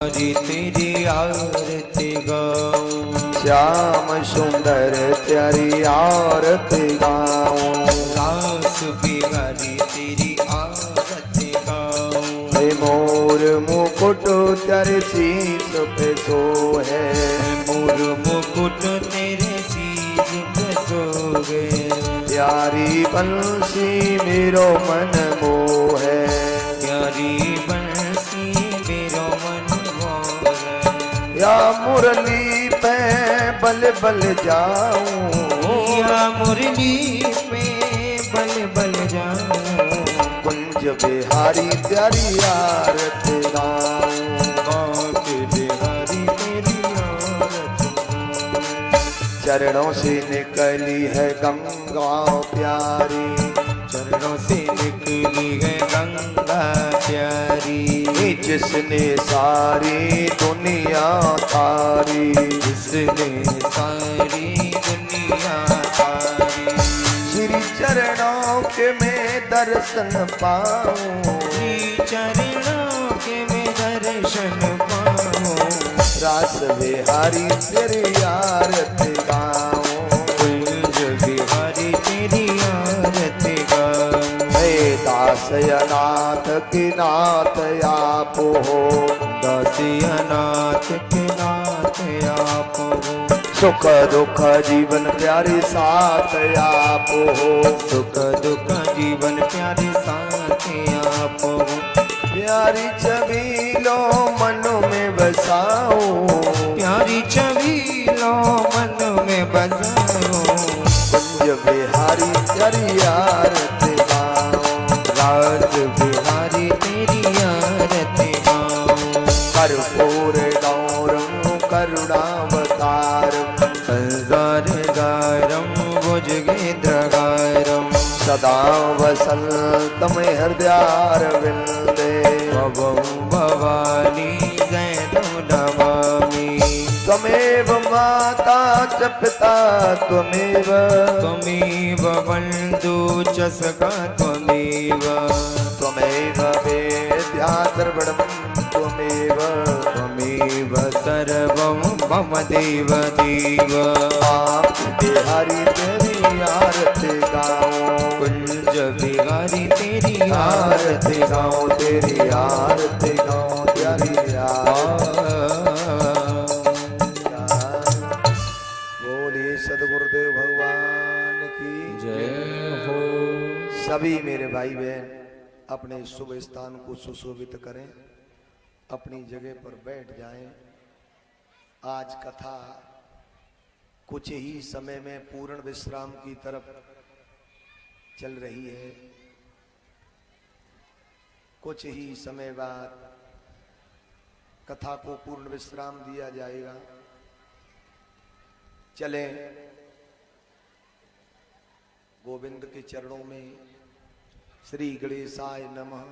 हरि तेरी आरती गाऊं, श्याम सुंदर तेरी आरती गाऊं, रास बिहारी तेरी आरती गाऊं। हे मोर मुकुट तेरे शीश पे सोहे, मोर मुकुट तेरे शीश पे सोहे। प्यारी बंसी मेरो मन मोहे, प्यारी बंसी मेरो मन मोहे। या मुरली पे बल बल जाऊं, या मुरली पे बल बल जाऊं। कुंज बिहारी तेरी आरती गाऊं, बांके बिहारी तेरी आरती गाऊं। चरणों से निकली है गंगा प्यारी, चरणों से निकली है गंगा प्यारी। जिसने सारी दुनिया तारी, जिसने सारी दुनिया तारी। श्री चरणों के मैं दर्शन पाऊं, श्री चरणों के मैं दर्शन पाऊं। रास बिहारी तेरी आरती गाऊं, कुंज बिहारी तेरी आरती गाऊं। हे दास अनाथ की नाथ आप हो, दासिया नाथ के नाथ आप हो। सुख दुख जीवन प्यारे साथ आप हो, सुख दुख जीवन प्यारे साथ आप हो। प्यारी छवि लो मनो में बसाओ, प्यारी छवि लो मन में बसाओ। कुंज बिहारी तेरी आरती गाऊं, राज बिहारी तेरी आरती गाऊं। कर्पूर गौरम करुणावतारम, संसार गारम भुजगेन्द्रगारम। सदा वसंतम हृदयारविंदे, भवं भवानी जयं नमामि। त्वमेव माता च पिता त्वमेव, त्वमेव बन्धु च सखा त्वमेव। त्वमेव वेद्या सर्वं त्वमेव, त्वमेव सर्वं मम देव देव। आप बिहारी तेरी आरती गाऊं, कुंज बिहारी तेरी आरती गाऊं, तेरी आरती गाऊं, तेरी आरती। बोलिए सदगुरुदेव भगवान की जय हो। सभी मेरे भाई बहन अपने शुभ स्थान को सुशोभित करें, अपनी जगह पर बैठ जाएं। आज कथा कुछ ही समय में पूर्ण विश्राम की तरफ चल रही है। कुछ ही समय बाद कथा को पूर्ण विश्राम दिया जाएगा। चलें गोविंद के चरणों में। श्री गणेशाय नमः।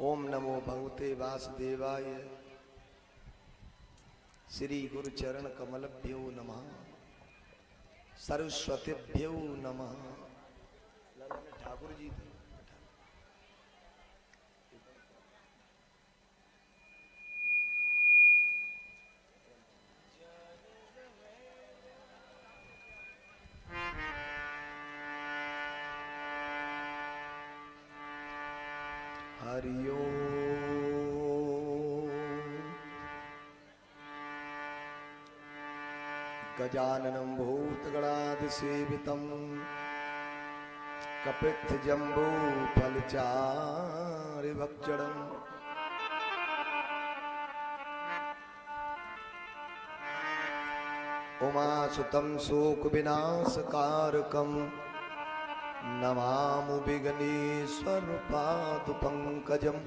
ओम नमो भगवते वासुदेवाय। श्री गुरु चरण कमलभ्यो नमः। सरस्वतीभ्यो नमः। ठाकुर जी थे। हरि ओम। गजाननं भूतगणादिसेवितं कपित्थजम्बूफलचारुभक्षणम् उमासुतं शोकविनाशकारकम् नमामि विघ्नेश्वरपादपङ्कजम्।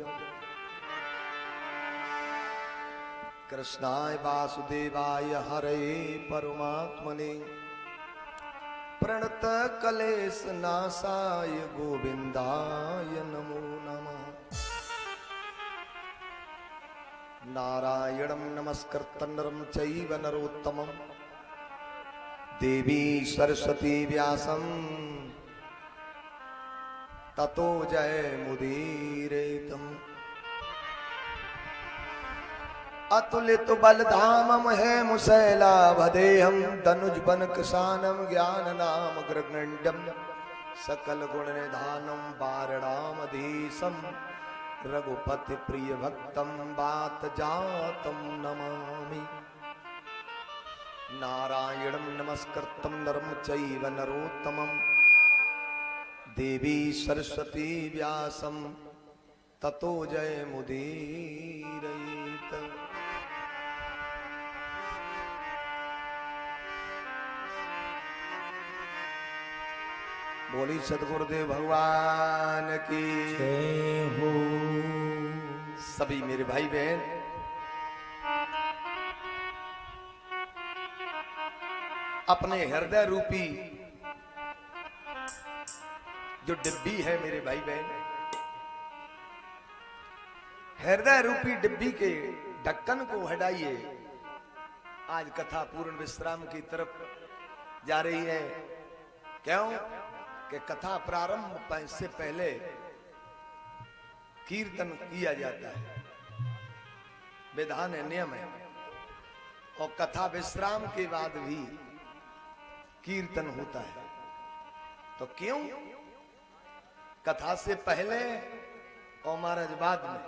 कृष्णाय वासुदेवाय हरये परमात्मने प्रणतक्लेशनाशाय गोविन्दाय नमो नमः। नारायणं नमस्कृत्य नरं चैव नरोत्तमं देवी सरस्वती व्यासं ततो जयमुदीरयेत्। अतुलित बल धामम है मुसैला भदेहम तनुज बन किसानम ज्ञान नाम ग्रगण्डम सकल गुण निधानम बारणामधीशम रघुपति प्रिय भक्तम बात जातम नमामि नारायणं नमस्कृतं नरं चैव नरोत्तमं देवी सरस्वती व्यासं ततो जयमुदीरयेत्। बोली सदगुरुदेव भगवान की जय हो। सभी मेरे भाई बहन अपने हृदय रूपी जो डिब्बी है मेरे भाई बहन, हृदय रूपी डिब्बी के ढक्कन को हटाइए। आज कथा पूर्ण विश्राम की तरफ जा रही है। क्यों कि कथा प्रारंभ से पहले कीर्तन किया जाता है, विधान है, नियम है। और कथा विश्राम के बाद भी कीर्तन होता है। तो क्यों कथा से पहले और महाराज बाद में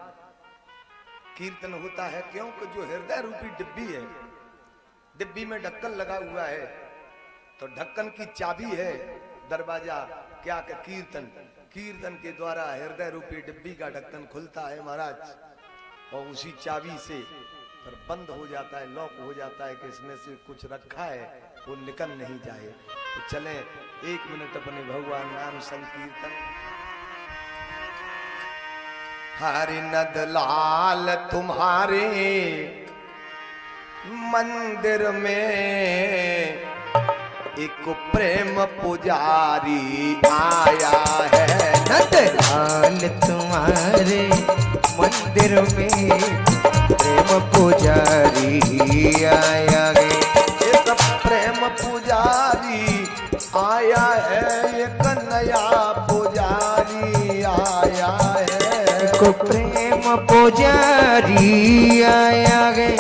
कीर्तन होता है? क्योंकि जो हृदय रूपी डिब्बी है, डिब्बी में ढक्कन लगा हुआ है, तो ढक्कन की चाबी है दरवाजा क्या कि कीर्तन। कीर्तन के द्वारा हृदय रूपी डिब्बी का ढक्कन खुलता है महाराज, और उसी चाबी से फिर बंद हो जाता है, लॉक हो जाता है कि इसमें से कुछ रखा है वो निकल नहीं जाए। तो चले 1 मिनट अपने भगवान नाम संकीर्तन। हरि नद लाल तुम्हारे मंदिर में एक प्रेम पुजारी आया है। नद लाल तुम्हारे मंदिर में प्रेम पुजारी आया है। एक प्रेम पुजारी आया है, एक नया पुजारी आया है। को प्रेम पुजारी आया है,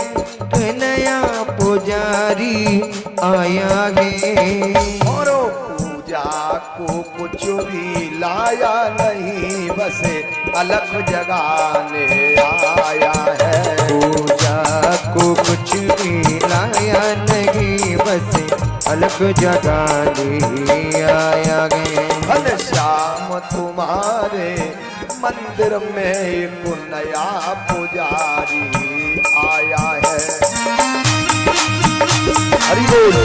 नया पुजारी आया है। और पूजा को कुछ भी लाया नहीं, बस अलग जगाने आया है। पूजा को कुछ भी लाया नहीं, बस अलग जगाने आया है। घनश्याम तुम्हारे मंदिर में एक नया पुजारी आया है। हरि बोल।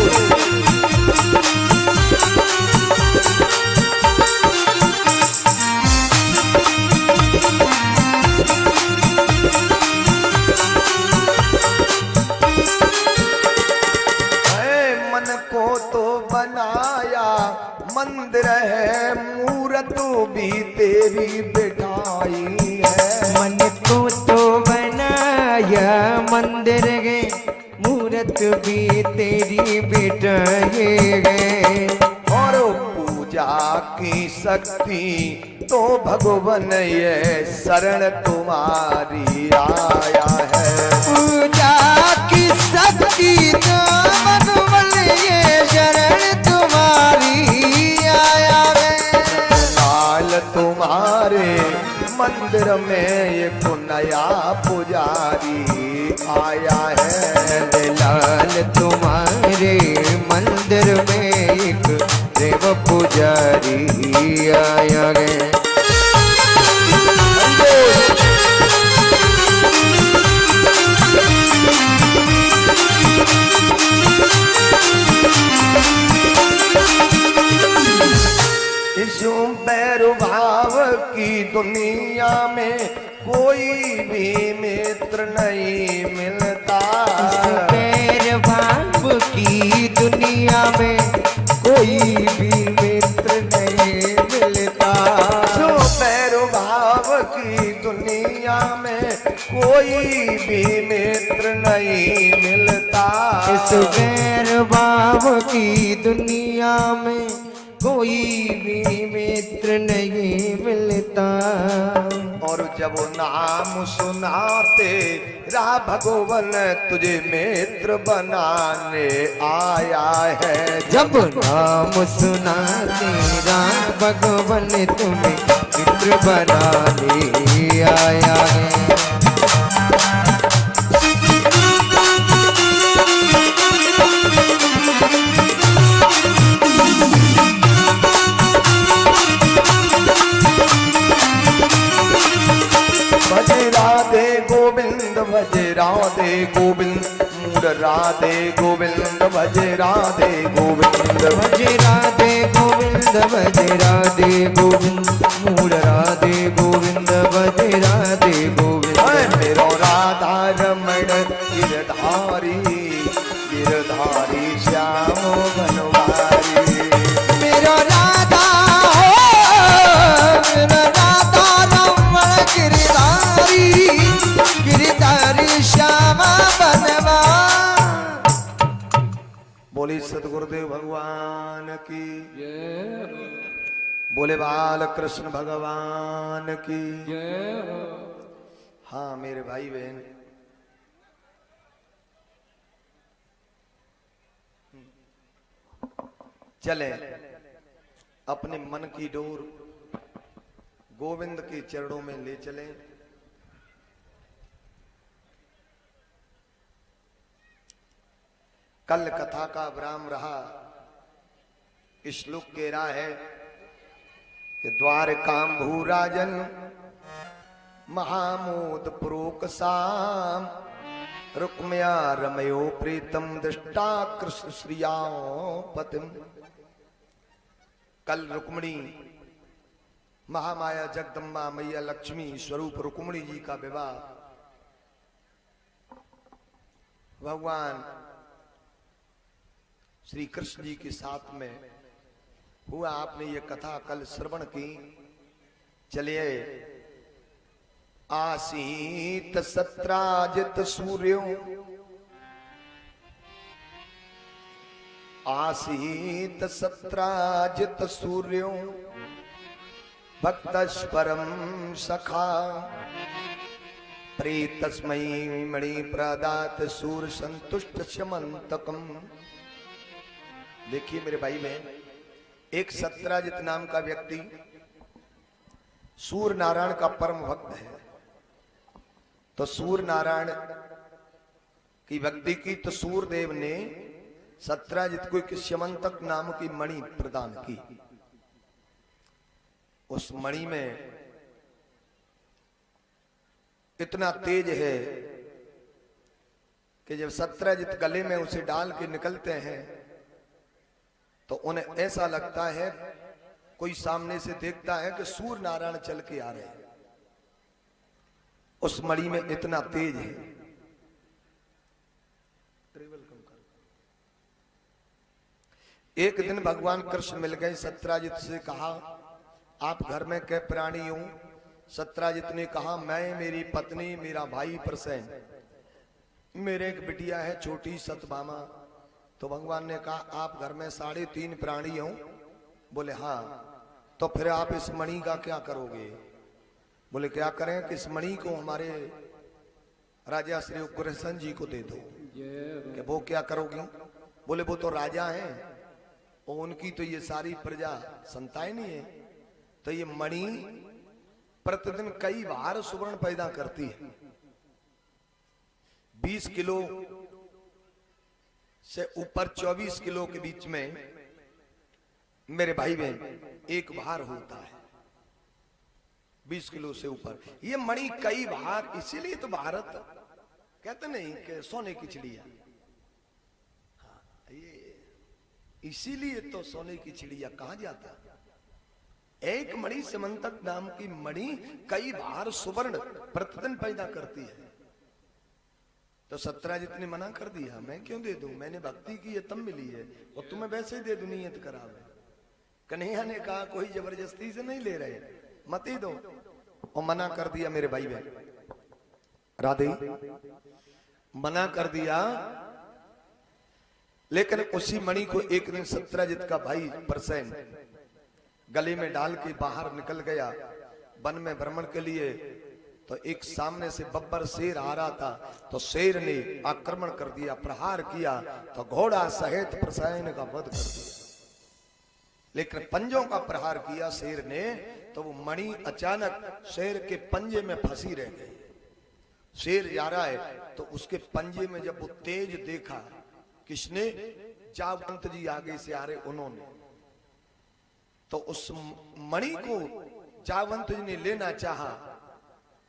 मन को तो बनाया मंदिर है, मूरत भी तेरी बिठाई है। मन को तो बनाया मंदिर है, मूरत भी तेरी बिठाई है। और पूजा की शक्ति तो भगवान ये शरण तुम्हारी आया है। पूजा की शक्ति तो भगवान ये शरण तुम्हारी आया है। लाल तुम्हारे मंदिर में एक नया पुजारी आया है। लाल तुम्हारे मंदिर में एक प्रेम पुजारी आया है। इस बैरुभाव की दुनिया में कोई भी मित्र नहीं मिलता। इस बैरुभाव की दुनिया में कोई भी मित्र नहीं मिलता। जो बैरुभाव की दुनिया में कोई भी मित्र नहीं मिलता। इस बैरुभाव की दुनिया में कोई भी मित्र नहीं मिलता। और जब नाम सुनाते रहा भगवान तुझे मित्र बनाने आया है। जब नाम सुना तेरा भगवान तुम्हें मित्र बनाने आया है। भजे राधे गोविंद भजे राधे गोविंद मूड राधे गोविंद भजे राधे गोविंद भजे राधे गोविंद भजे राधे गोविंद मूल राधे गोविंद भजे राधे गोविंद। मेरो राधा रमण गिरधारी गिरधारी श्याम बनवारी। मेरो राधा मेरो राधा रमण गिरधारी गिरधारी श्यामा बनवा। बोले सतगुरुदेव भगवान की, बोले बाल कृष्ण भगवान की। हाँ मेरे भाई बहन, चले अपने मन की डोर गोविंद के चरणों में ले चलें। कल कथा का विराम रहा, श्लोक कह रहा है कि द्वारकांभू राजन महामोद पुरोक साम रुक्मया रमयो प्रीतम दृष्टा कृष्ण श्रियाओ पतिम। कल रुक्मणी महामाया जगदम्बा मैया लक्ष्मी स्वरूप रुक्मणी जी का विवाह भगवान श्री कृष्ण जी के साथ में हुआ। आपने ये कथा कल श्रवण की। चलिए आसीत सत्राजित सूर्यो आसीत सत्राजित सूर्यो भक्तस्परम सखा प्रीतस्मै मणि प्रदात सूर संतुष्ट शमंतकम। देखिए मेरे भाई में एक सत्राजित नाम का व्यक्ति सूर्य नारायण का परम भक्त है। तो सूर्य नारायण की भक्ति की तो सूर्यदेव ने सत्राजित को एक श्यमंतक नाम की मणि प्रदान की। उस मणि में इतना तेज है कि जब सत्राजित गले में उसे डाल के निकलते हैं तो उन्हें ऐसा लगता है कोई सामने से देखता है कि सूर्य नारायण चल के आ रहे हैं। उस मणि में इतना तेज है। एक दिन भगवान कृष्ण मिल गए, सत्राजित से कहा आप घर में कै प्राणी हो? सत्राजित ने कहा मैं, मेरी पत्नी, मेरा भाई प्रसेन, मेरे एक बिटिया है छोटी सतभामा। तो भगवान ने कहा आप घर में 3.5 प्राणी हो? बोले हाँ। तो फिर आप इस मणि का क्या करोगे? बोले क्या करें कि इस मणि को हमारे राजा श्री उग्रसेन जी को दे दो। कि वो क्या करोगे? बोले वो तो राजा हैं और उनकी तो ये सारी प्रजा संताएं नहीं है। तो ये मणि प्रतिदिन कई बार सुवर्ण पैदा करती है। 20 किलो से ऊपर 24 किलो के बीच में मेरे भाई बहन एक भार होता है। 20 किलो से ऊपर ये मणि कई बार, इसीलिए तो भारत कहते नहीं कि सोने की चिड़िया। हाँ, ये इसीलिए तो सोने की चिड़िया कहा जाता। एक मणि समंतक नाम की मणि कई बार सुवर्ण प्रतिदिन पैदा करती है। तो सत्राजित ने मना कर दिया, मैं क्यों दे दूं, मैंने भक्ति की है तब मिली है और तुम्हें वैसे ही दे दूं नियत करावे। कन्हैया ने कहा कोई जबरदस्ती से नहीं ले रहे, मत ही दो। और मना कर दिया मेरे भाई बहन, राधे मना कर दिया। लेकिन उसी मणि को एक दिन सत्यजित का भाई प्रसेन गले में डाल के बाहर निकल गया वन में भ्रमण के लिए। तो एक सामने से बब्बर शेर आ रहा था, तो शेर ने आक्रमण कर दिया, प्रहार किया, तो घोड़ा सहित प्रसेन का वध कर दिया। लेकिन पंजों का प्रहार किया शेर ने, तो वो मणि अचानक शेर के पंजे में फंसी रह गई। शेर जा रहा है, तो उसके पंजे में जब वो तेज देखा, किसने? जावंत जी आगे से आ रहे उन्होंने, तो उस मणि को जावंत जी ने लेना चाहा,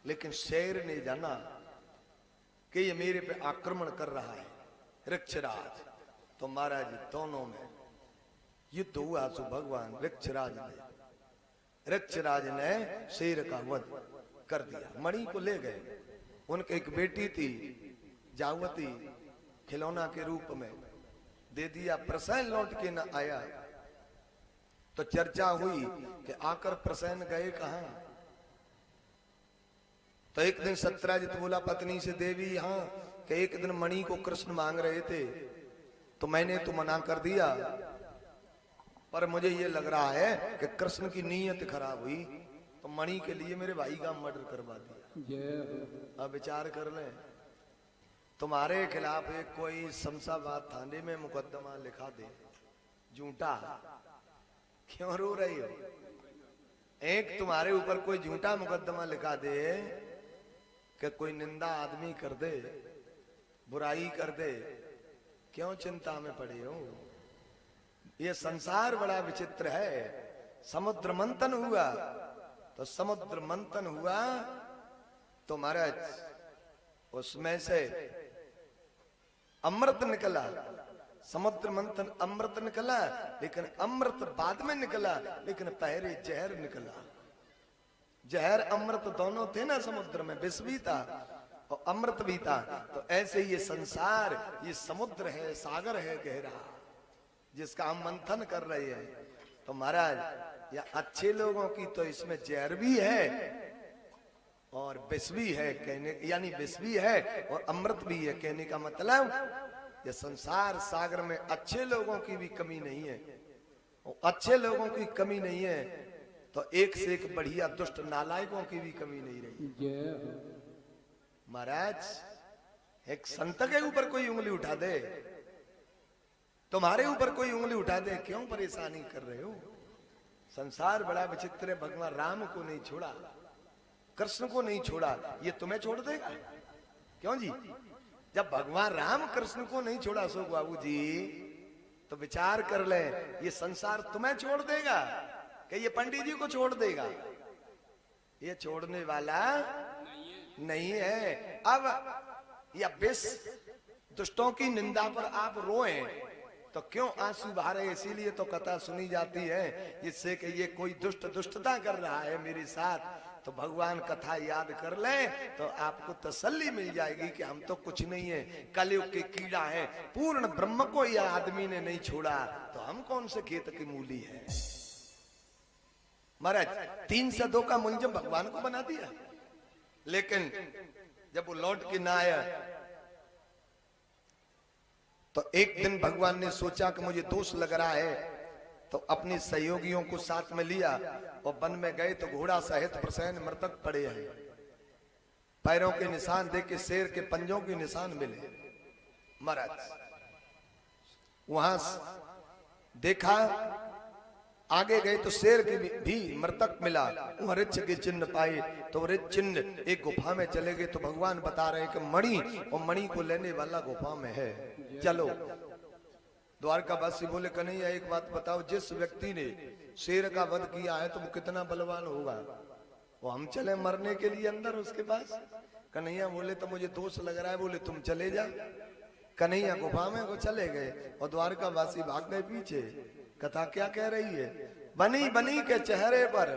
लेकिन शेर ने जाना कि ये मेरे पे आक्रमण कर रहा है, वृक्षराज। तो महाराज दोनों में युद्ध हुआ। तो भगवान वृक्षराज ने शेर का वध कर दिया, मणि को ले गए। उनकी एक बेटी थी जावती, खिलौना के रूप में दे दिया। प्रसेन लौट के न आया, तो चर्चा हुई कि आकर प्रसेन गए कहां। तो एक दिन सत्यजित बोला पत्नी से, देवी यहां कि एक दिन मणि को कृष्ण मांग रहे थे, तो मैंने तो मना कर दिया, पर मुझे ये लग रहा है कि कृष्ण की नीयत खराब हुई, तो मणि के लिए मेरे भाई का मर्डर करवा दिया। अब विचार कर लें, तुम्हारे खिलाफ एक कोई शमशाबाद थाने में मुकदमा लिखा दे, झूठा, क्यों रो रही हो? एक तुम्हारे ऊपर कोई झूठा मुकदमा लिखा दे कि कोई निंदा आदमी कर दे, बुराई कर दे, क्यों चिंता में पड़े हो? ये संसार बड़ा विचित्र है। समुद्र मंथन हुआ, तो समुद्र मंथन हुआ तो महाराज उसमें से अमृत निकला। समुद्र मंथन अमृत निकला, लेकिन अमृत बाद में निकला, लेकिन पहले जहर निकला। जहर अमृत दोनों थे ना समुद्र में, विष भी था और अमृत भी था। तो ऐसे ये संसार, ये समुद्र है, सागर है गहरा, जिसका हम मंथन कर रहे हैं। तो महाराज या अच्छे लोगों की तो इसमें जहर भी है और विष भी है, कहने यानी विष भी है और अमृत भी है। कहने का मतलब ये संसार सागर में अच्छे लोगों की भी कमी नहीं है, और अच्छे लोगों की कमी नहीं है तो एक से एक बढ़िया दुष्ट नालायकों की भी कमी नहीं रही। महाराज एक संत के ऊपर कोई उंगली उठा दे, तुम्हारे ऊपर कोई उंगली उठा दे, क्यों परेशानी कर रहे हो? संसार बड़ा विचित्र है। भगवान राम को नहीं छोड़ा, कृष्ण को नहीं छोड़ा, ये तुम्हें छोड़ देगा? क्यों जी? जब भगवान राम कृष्ण को नहीं छोड़ा अशोक बाबू जी, तो विचार कर ले, ये संसार तुम्हें छोड़ देगा कि ये पंडित जी को छोड़ देगा? ये छोड़ने वाला नहीं है। अब या विष दुष्टों की निंदा पर आप रोए तो क्यों आंसू बहारे? इसीलिए तो कथा सुनी जाती है, इससे कि ये कोई दुष्टता कर रहा है मेरे साथ, तो भगवान कथा याद कर ले तो आपको तसल्ली मिल जाएगी कि हम तो कुछ नहीं है, कलयुग के कीड़ा है। पूर्ण ब्रह्म को यह आदमी ने नहीं छोड़ा, तो हम कौन से खेत की मूली है? महाराज 3 से 2 का मुंजम भगवान को बना दिया, लेकिन जब वो लौट के ना आया तो एक दिन भगवान ने सोचा कि मुझे दोष लग रहा है, तो अपने सहयोगियों को साथ में लिया और वन में गए तो घोड़ा सहित प्रसेन मृतक पड़े हैं। पैरों के निशान देख के शेर के पंजों के निशान मिले। महाराज वहां देखा, आगे गए तो शेर के भी मृतक मिला, वहां रिच्छ के चिन्ह पाए, तो रिच्छ चिन्ह एक गुफा में चले गए। तो भगवान बता रहे हैं कि मणि और मणि को लेने वाला गुफा में है, चलो। द्वारकावासी बोले कन्हैया एक बात बताओ, जिस व्यक्ति ने शेर का वध किया है तो वो कितना बलवान होगा? वो हम चले मरने के लिए अंदर उसके पास? कन्हैया बोले तो मुझे दोष लग रहा है। बोले तुम चले जा। कन्हैया गुफा में वो चले गए और द्वारकावासी भाग गए पीछे। कथा क्या कह रही है? बनी बनी के चेहरे पर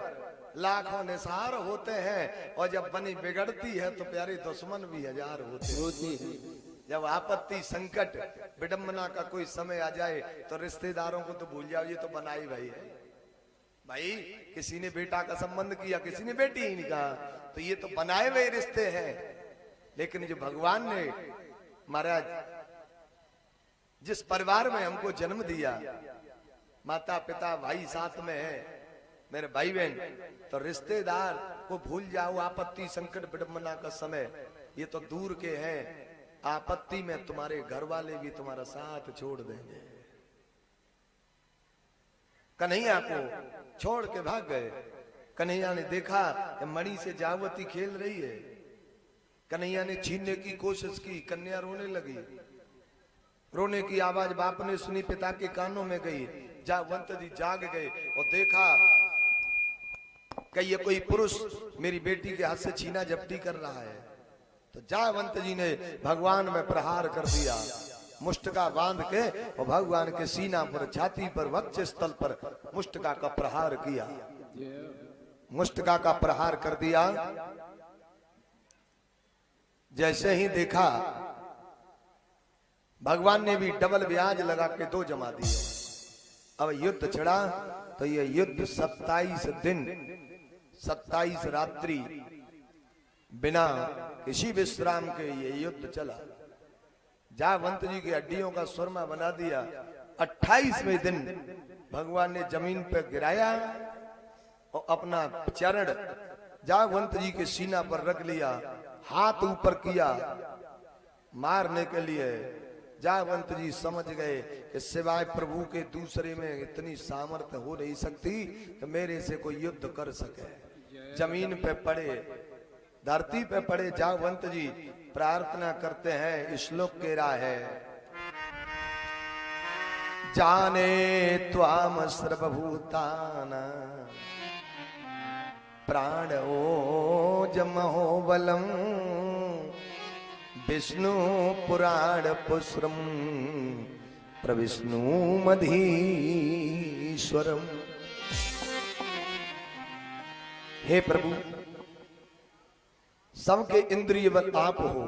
लाखों निसार होते हैं, और जब बनी बिगड़ती है तो प्यारे दुश्मन भी 1000 होते हैं। जब आपत्ति संकट विडंबना का कोई समय आ जाए तो रिश्तेदारों को तो भूल जाओ, ये तो बनाई भाई है। भाई किसी ने बेटा का संबंध किया, किसी ने बेटी ही नहीं कहा, तो ये तो बनाए हुए रिश्ते हैं। लेकिन जो भगवान ने महाराज जिस परिवार में हमको जन्म दिया, माता पिता भाई साथ में है, मेरे भाई बहन, तो रिश्तेदार को भूल जाओ। आपत्ति संकट विडंबना का समय ये तो दूर के हैं। आपत्ति में तुम्हारे घर वाले भी तुम्हारा साथ छोड़ देंगे। कन्हैया को छोड़ के भाग गए। कन्हैया ने देखा कि मणि से जावती खेल रही है। कन्हैया ने छीनने की कोशिश की, कन्या रोने लगी। रोने की आवाज बाप ने सुनी, पिता के कानों में गई। जावंत जी जाग गए और देखा कि ये कोई पुरुष मेरी बेटी के हाथ से छीना झपटी कर रहा है। तो जावंत जी ने भगवान में प्रहार कर दिया, मुष्टका बांध के और भगवान के सीना पर, छाती पर, वक्ष स्थल पर मुष्टका का प्रहार किया। मुष्टका का प्रहार कर दिया। जैसे ही देखा, भगवान ने भी डबल ब्याज लगा के 2 जमा दिए। अब युद्ध चढ़ा तो ये युद्ध 27 दिन 27 रात्रि बिना किसी विश्राम के ये युद्ध चला। जावंत जी की हड्डियों का सुरमा बना दिया। 28वें दिन भगवान ने जमीन पर गिराया और अपना चरण जावंत जी के सीना पर रख लिया, हाथ ऊपर किया मारने के लिए। जावंत जी समझ गए कि सिवाय प्रभु के दूसरे में इतनी सामर्थ्य हो नहीं सकती कि मेरे से कोई युद्ध कर सके। जमीन पे पड़े, धरती पे पड़े जावंत जी प्रार्थना करते हैं। श्लोक कह रहा है, जाने त्वाम सर्वभूतान प्राण ओजमहो बलम विष्णु पुराण पुष्रम प्रविष्णु मधीश्वरम। हे प्रभु, सबके इंद्रिय बल आप हो,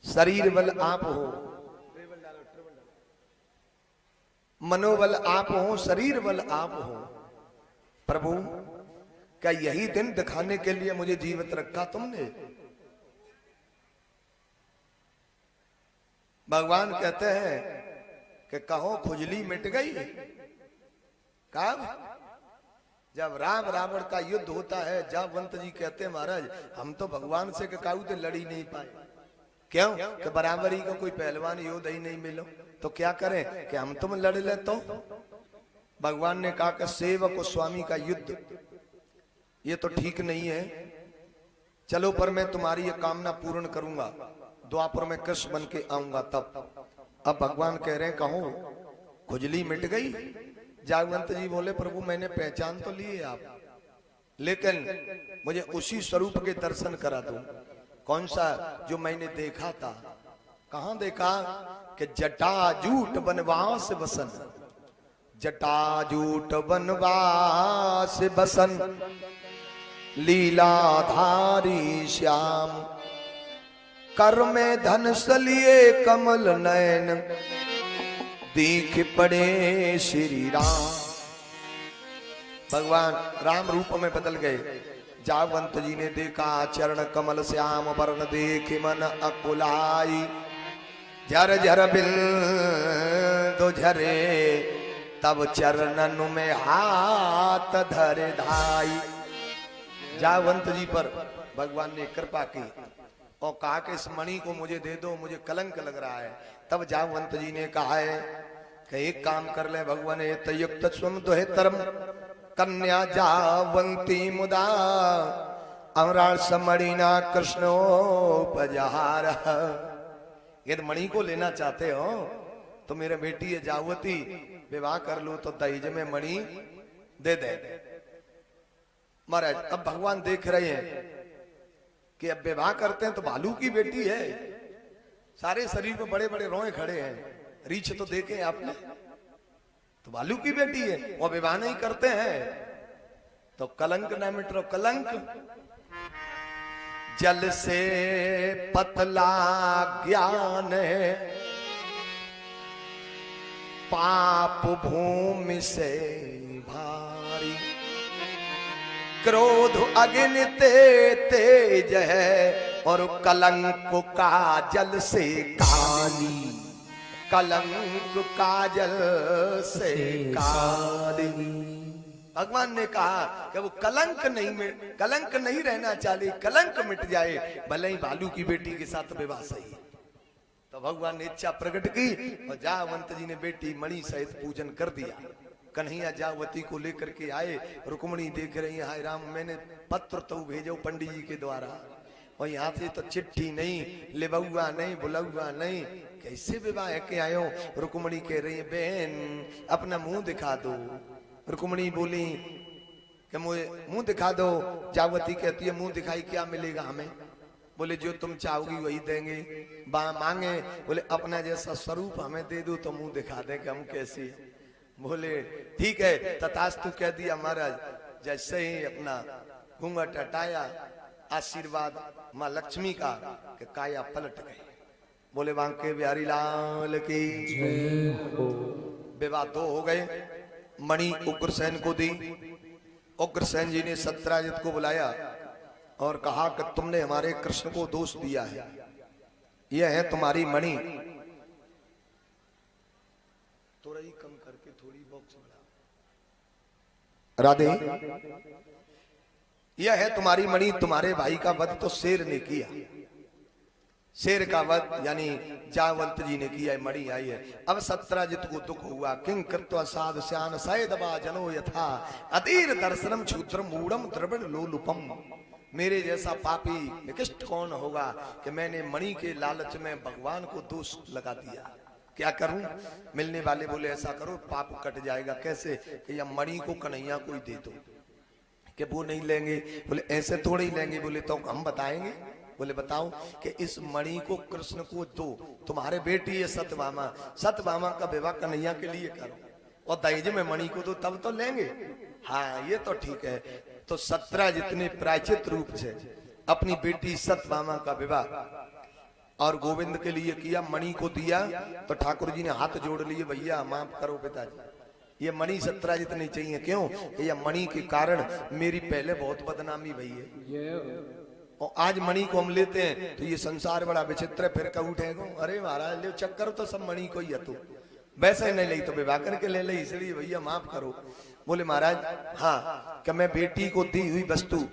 शरीर बल आप हो, मनोबल आप हो, शरीर बल आप हो। प्रभु, क्या यही दिन दिखाने के लिए मुझे जीवित रखा तुमने? भगवान कहते हैं कि कहो खुजली मिट गई। कब? जब राम रावण का युद्ध होता है। जावंत जी कहते हैं, महाराज हम तो भगवान से काऊ तो लड़ी नहीं पाए। क्यों? कि बराबरी का कोई पहलवान योद्धा ही नहीं मिलो। तो क्या करें कि हम तुम लड़ ले। तो भगवान ने कहा कि सेवक और स्वामी का युद्ध ये तो ठीक नहीं है। चलो, पर मैं तुम्हारी ये कामना पूर्ण करूंगा। द्वापर में कृष्ण बन के आऊंगा तब। अब भगवान कह रहे हैं, कहो खुजली मिट गई। जागवंत जी बोले, प्रभु मैंने पहचान तो लिए आप, लेकिन मुझे उसी स्वरूप के दर्शन करा दो। कौन सा? जो मैंने देखा था। कहां देखा? कि जटाजूट वनवास बसन, जटाजूट वनवास बसन लीलाधारी श्याम कर में धन सलिए कमल नयन दीख पड़े श्री राम। भगवान राम रूप में बदल गए। जावंत जी ने देखा चरण कमल श्याम वर्ण देख मन अकुलाई, झर झर बिंदु झरे तब चरणन में हाथ धरे धाई। जावंत जी पर भगवान ने कृपा की और कहा कि इस मणि को मुझे दे दो, मुझे कलंक लग रहा है। तब जावंत जी ने कहा है कि एक काम कर ले भगवान, युक्त स्वम दुहे तरम कन्या जावंती मुदा अमराल समणिना कृष्णोपजहार। यदि मणि को लेना चाहते हो तो मेरे बेटी है जावती, विवाह कर लो तो दहेज में मणि दे दे। महाराज अब भगवान देख रहे हैं कि अब विवाह करते हैं तो भालू की बेटी है, सारे शरीर में बड़े बड़े रोए खड़े हैं, रीछ तो देखे आपने, तो भालू की बेटी है वो विवाह नहीं करते हैं तो कलंक ना मिट रहा। कलंक जल से पतला ज्ञान है, पाप भूमि से भारी, क्रोध अग्नि तेज है और कलंक का जल से काली। कलंक काजल से काली। भगवान ने कहा कि वो कलंक नहीं रहना चाहिए, कलंक मिट जाए, भले ही भालू की बेटी के साथ विवाह सही। तो भगवान ने इच्छा प्रकट की और जावंत जी ने बेटी मणि सहित पूजन कर दिया। कन्हैया जावती को लेकर के आए, रुक्मणी देख रही है, हाय राम मैंने पत्र तो भेजो पंडित जी के द्वारा और यहाँ से तो चिट्ठी नहीं, लेबुआ नहीं, बुलौआ नहीं, कैसे विवाह के आयो। रुक्मणी कह रही है बहन अपना मुंह दिखा दो। रुक्मणी बोली कि मुझे मुंह दिखा दो। जावती कहती है मुंह दिखाई क्या मिलेगा हमें। बोले जो तुम चाहोगी वही देंगे। मांगे बोले अपना जैसा स्वरूप हमें दे दो तो मुंह दिखा दे कि हम कैसे। बोले ठीक है तथास्तु कह दिया महाराज। जैसे ही अपना घूंघट हटाया, आशीर्वाद माँ लक्ष्मी का कि काया पलट गई। बोले बांके बिहारी लाल की विवाह दो हो गए। मणि उग्रसेन को दी। उग्रसेन जी ने सत्राजित को बुलाया और कहा कि तुमने हमारे कृष्ण को दोष दिया है, यह है तुम्हारी मणि। थोड़ा ही कम करके थोड़ी बॉक्स बढ़ा। राधे यह है तुम्हारी मणि, तुम्हारे भाई का वध तो शेर ने किया। शेर का वध यानी जावंत जी ने किया, मणि आई है। अब सत्राजित को दुख हुआ। किंग कृत्वा साध श्यान सैदबा जनो यथा अतीर दर्शनम क्षुद्रम मूढ़म द्रविड़ लोलुपम। मेरे जैसा पापी निकृष्ट कौन होगा कि मैंने मणि के लालच में भगवान को दोष लगा दिया। क्या करूं? मिलने वाले बोले ऐसा करो पाप कट जाएगा। कैसे? कि या मणि को कन्हैया को ही दे दो। कि वो नहीं लेंगे। बोले ऐसे थोड़े ही लेंगे। बोले तो हम बताएंगे। बोले बताओ कि इस मणि को कृष्ण को दो, तुम्हारे बेटी है सत्यभामा, सत्यभामा का विवाह कन्हैया के लिए करो और दहेज में मणि को दो, तब तो लेंगे। हाँ ये तो ठीक है। तो 17 जितने प्रायचित रूप से अपनी बेटी सत्यभामा का विवाह और गोविंद के लिए किया, मणि को दिया। तो ठाकुर जी ने हाथ जोड़ लिए, भैया माफ करो पिताजी, ये मणि 17 जितनी चाहिए। क्यों? कि यह मणि के कारण मेरी पहले बहुत बदनामी भई है और आज मणि को हम लेते हैं तो ये संसार बड़ा विचित्र है, फिर कब उठेगा। अरे महाराज ले चक्कर तो सब मणि को ही है, तो वैसे नहीं ली तो विवाह करके ले ली, इसलिए भैया माफ करो। बोले महाराज हाँ कि मैं बेटी को दी हुई वस्तु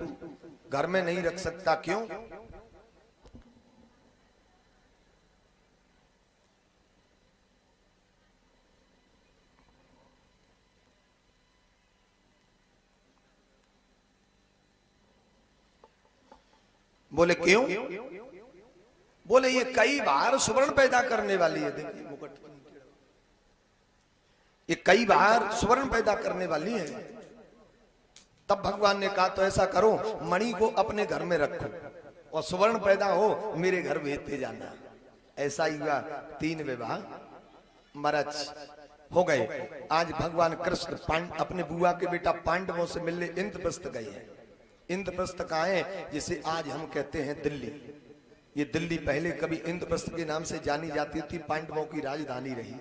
घर में नहीं रख सकता। क्यों? बोले क्यों? बोले ये कई बार सुवर्ण पैदा करने वाली है। देखिए मुकुट, ये कई बार सुवर्ण पैदा करने वाली है। तब भगवान ने कहा तो ऐसा करो मणि को अपने घर में रखो और सुवर्ण पैदा हो मेरे घर भेजते जाना। ऐसा ही हुआ। 3 विवाह महाराज हो गए। आज भगवान कृष्ण अपने बुआ के बेटा पांडवों से मिलने इंद्रप्रस्थ गए हैं। इंद्रप्रस्थ कहाँ है? जिसे आज हम कहते हैं दिल्ली। ये दिल्ली पहले कभी इंद्रप्रस्थ के नाम से जानी जाती थी, पांडवों की राजधानी रही।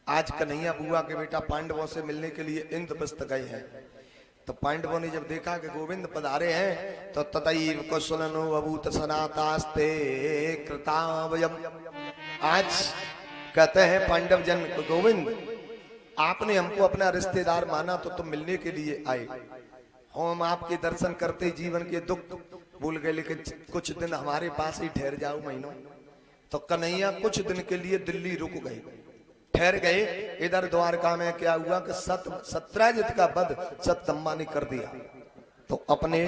आज कन्हैया बुआ के बेटा पांडवों से मिलने के लिए इंद्रप्रस्थ गए हैं। तो पांडवों ने जब देखा कि गोविंद पधारे हैं तो ततैव कुशलनो अभूत सनातास्ते कृतावयम। आज कहते हैं पांडव जन गोविंद आपने हमको अपना रिश्तेदार माना तो तुम मिलने के लिए आए। हम आपके दर्शन करते जीवन के दुख भूल गए, लेकिन कुछ दिन हमारे पास ही ठहर जाओ महीनों। तो कन्हैया कुछ दिन के लिए दिल्ली रुक गए, ठहर गए। इधर द्वारका में क्या हुआ कि सत्राजित का वध सत्यभामा ने कर दिया। तो अपने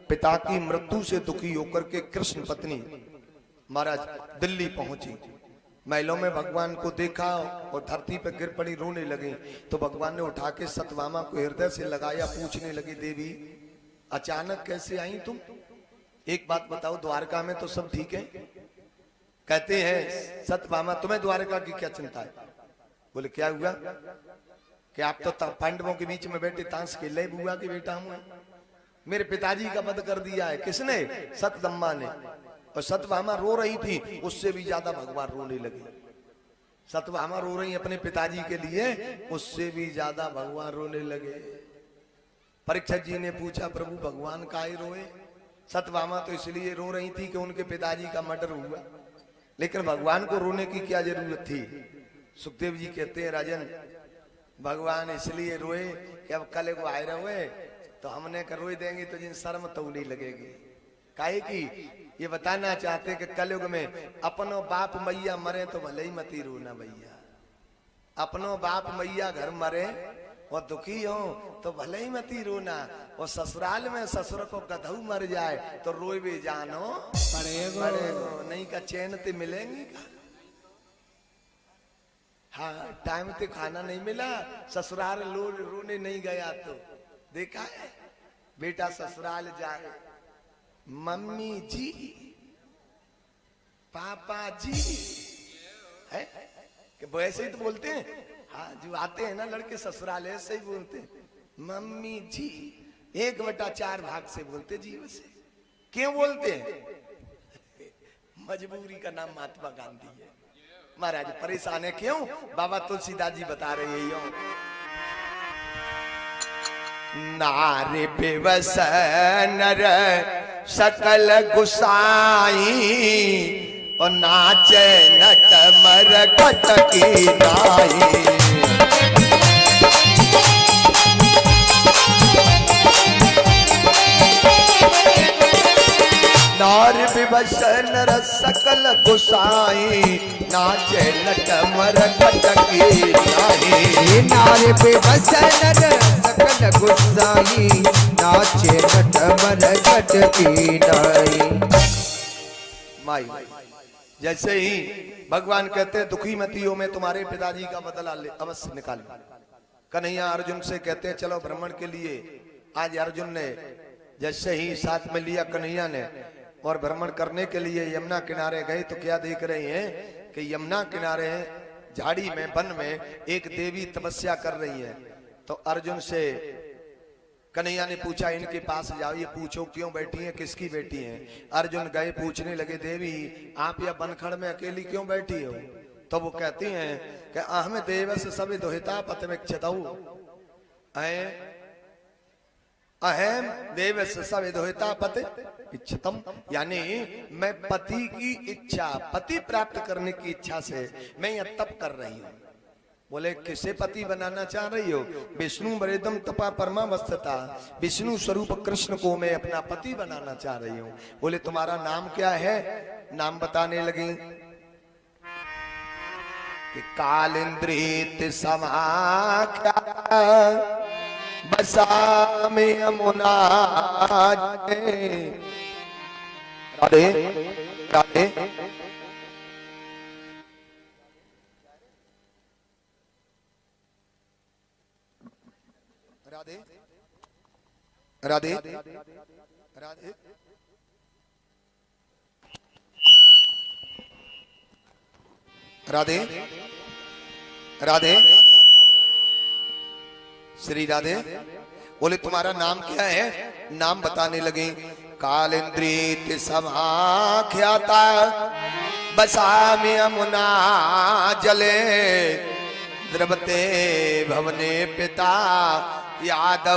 पिता की मृत्यु से दुखी होकर के कृष्ण पत्नी महाराज दिल्ली पहुंची। महलों में भगवान को देखा और धरती पर गिर पड़ी, रोने लगी। तो भगवान ने उठा के सत्यभामा को हृदय से लगाया, पूछने लगी देवी अचानक कैसे आई तुम? एक बात बताओ द्वारका में तो सब ठीक है? कहते हैं सत्यभामा तुम्हें द्वारका की क्या चिंता है? बोले क्या हुआ कि आप तो पांडवों के बीच में बैठे ताश खेल रहे, बुआ के बेटा हूं, मेरे पिताजी का वध कर दिया है। किसने? सत्यभामा ने। और सत्यभामा रो रही थी, उससे भी ज्यादा भगवान रोने लगे। सत्यभामा रो रही अपने पिताजी के लिए, उससे भी ज्यादा भगवान रोने लगे। परीक्षित जी ने पूछा प्रभु भगवान काहे रोए? सत्यभामा तो इसलिए रो रही थी कि उनके पिताजी का मर्डर हुआ, लेकिन भगवान को रोने की क्या जरूरत थी? सुखदेव जी कहते हैं राजन भगवान इसलिए रोए कि अब कल को आए रहे तो हमने कर रोई देंगे तो जिन शर्म तो नहीं लगेगी। काहे की ये बताना चाहते कि कलयुग में अपनो बाप मैया मरे तो भले ही मती रोना भैया। अपनो बाप मैया घर मरे और दुखी हो तो भले ही मती रोना, और ससुराल में ससुर को गधऊ मर जाए तो रोए भी जानो पड़ेगो। नहीं का चैन ते मिलेंगी का। हाँ टाइम ते खाना नहीं मिला, ससुराल रोने नहीं गया तो देखा है बेटा ससुराल जाए मम्मी जी पापा जी है कि वैसे ही तो बोलते हैं। हाँ जो आते हैं ना लड़के ससुराल ऐसे ही बोलते हैं मम्मी जी 1/4 भाग से बोलते जीव से। क्यों बोलते हैं? मजबूरी का नाम महात्मा गांधी है। महाराज परेशान है क्यों? बाबा तुलसीदास जी बता रहे हो नारी बेवस नर सकल गुसाई और नाचे नट मर कटकी नाई। नारी बेवस नर सकल गुसाई नाचे नट मर कटकी नाई। नारी बेबस नर सकल गुसाई नाचे नट मर कटकी नाई। माई जैसे ही भगवान कहते हैं दुखी मती हो मैं तुम्हारे पिताजी का बदला अवश्य निकाल। कन्हैया अर्जुन से कहते हैं चलो भ्रमण के लिए। आज अर्जुन ने जैसे ही साथ में लिया कन्हैया ने और भ्रमण करने के लिए यमुना किनारे गए तो क्या देख रहे हैं कि यमुना किनारे झाड़ी में वन में एक देवी तपस्या कर रही है। तो अर्जुन से कन्हैया ने पूछा इनके पास जाओ, ये पूछो क्यों बैठी हैं, किसकी बेटी हैं। अर्जुन गए पूछने लगे देवी आप या बनखड़ में अकेली क्यों बैठी हो? तो वो कहती हैं कि अहम देवस सब दोहिता पतमिक्षतौ अहम देवस सब दोहिता पति इच्छतम, यानी मैं पति की इच्छा पति प्राप्त करने की इच्छा से मैं यह तप कर रही हूँ। बोले किसे पति बनाना चाह रही हो? विष्णु वरेदम तपा परमावस्थता, विष्णु स्वरूप कृष्ण को मैं अपना पति बनाना चाह रही हूँ। बोले तुम्हारा नाम क्या है? नाम बताने लगी कि कालिंद्रित समाख्या बसा में यमुना। राधे राधे राधे राधे राधे राधे राधे श्री राधे। बोले तुम्हारा नाम क्या है? नाम बताने लगे कालेंद्रित समाख्याता बसामि यमुना जले द्रवते भवने पिता यादव